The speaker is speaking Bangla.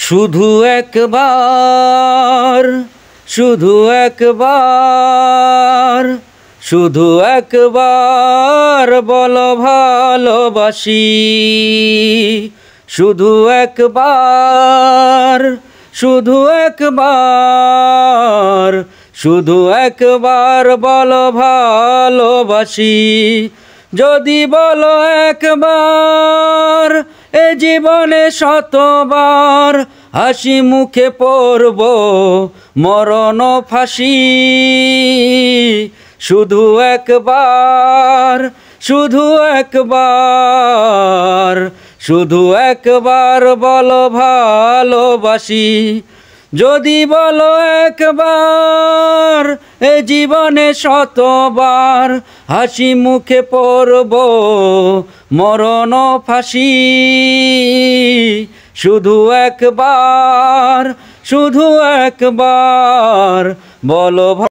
শুধু একবার, শুধু একবার, শুধু একবার বলো ভালোবাসি। শুধু একবার, শুধু একবার, শুধু একবার বলো ভালোবাসি। যদি বলো একবার, এ জীবনে শতবার হাসি মুখে পড়ব মরণ ফাঁসি। শুধু একবার, শুধু একবার, শুধু একবার বলো ভালোবাসি। যদি বলো একবার, এ জীবনে শতবার হাসি মুখে পড়ব মরণ ফাঁসি। শুধু একবার, শুধু একবার বলো।